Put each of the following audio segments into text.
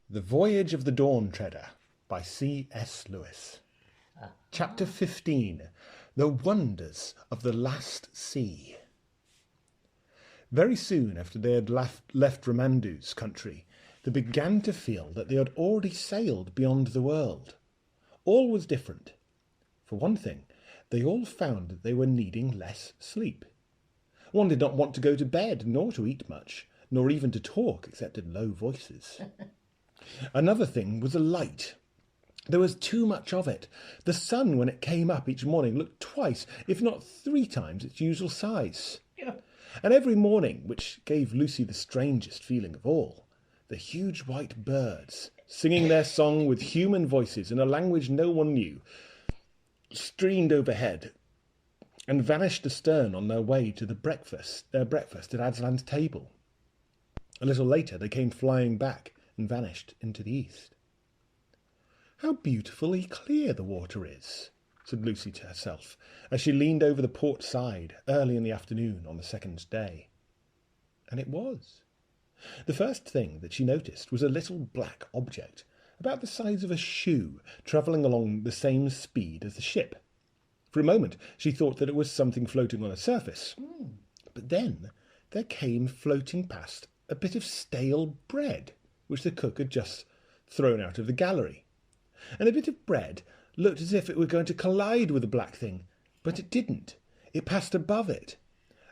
The Voyage of the Dawn Treader by C.S. Lewis. Chapter 15. The Wonders of the Last Sea. Very soon after they had left Ramandu's country, they began to feel that they had already sailed beyond the world. All was different. For one thing, they all found that they were needing less sleep. One did not want to go to bed, nor to eat much, nor even to talk except in low voices. Another thing was the light. There was too much of it. The sun, when it came up each morning, looked twice, if not 3 times, its usual size. And every morning, which gave Lucy the strangest feeling of all, the huge white birds, singing their song with human voices in a language no one knew, streamed overhead and vanished astern on their way to their breakfast at Aslan's table. A little later they came flying back and vanished into the east. "How beautifully clear the water is," said Lucy to herself, as she leaned over the port side early in the afternoon on the second day. And it was. The first thing that she noticed was a little black object, about the size of a shoe, travelling along the same speed as the ship. For a moment she thought that it was something floating on the surface. But then there came floating past a bit of stale bread, which the cook had just thrown out of the gallery. And a bit of bread looked as if it were going to collide with the black thing, but it didn't. It passed above it.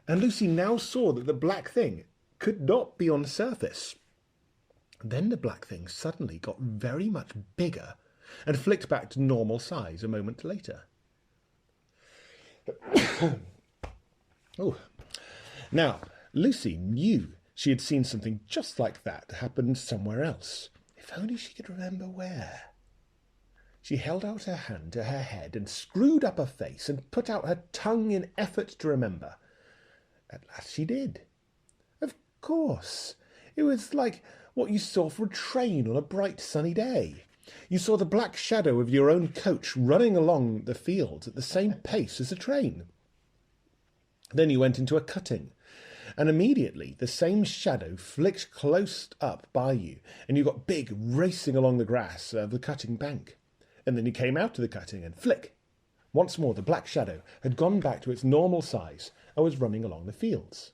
And Lucy now saw that the black thing could not be on the surface. Then the black thing suddenly got very much bigger and flicked back to normal size a moment later. Now, Lucy knew she had seen something just like that happen somewhere else. If only she could remember where. She held out her hand to her head and screwed up her face and put out her tongue in effort to remember. At last she did. Of course, it was like what you saw for a train on a bright sunny day. You saw the black shadow of your own coach running along the fields at the same pace as a train. Then you went into a cutting, and immediately the same shadow flicked close up by you, and you got big racing along the grass of the cutting bank. And then you came out to the cutting, and flick! Once more the black shadow had gone back to its normal size and was running along the fields.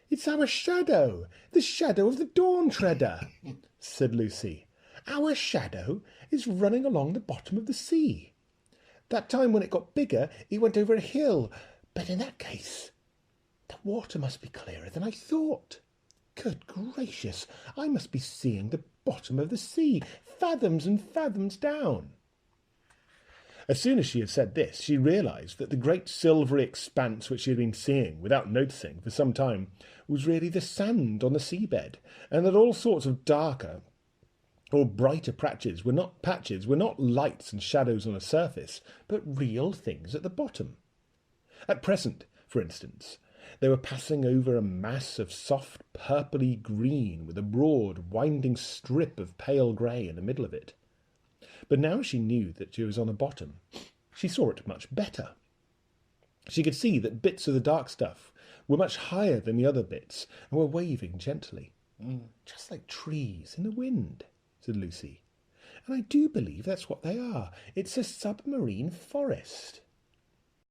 "It's our shadow, the shadow of the Dawn Treader," said Lucy. "Our shadow is running along the bottom of the sea. That time when it got bigger, it went over a hill, but in that case, the water must be clearer than I thought. Good gracious, I must be seeing the bottom of the sea, fathoms and fathoms down." As soon as she had said this, she realised that the great silvery expanse which she had been seeing, without noticing, for some time, was really the sand on the seabed, and that all sorts of darker or brighter patches were not lights and shadows on the surface, but real things at the bottom. At present, for instance, they were passing over a mass of soft purply green with a broad, winding strip of pale grey in the middle of it. But now she knew that she was on the bottom, she saw it much better. She could see that bits of the dark stuff were much higher than the other bits and were waving gently. "Just like trees in the wind," said Lucy. "And I do believe that's what they are. It's a submarine forest."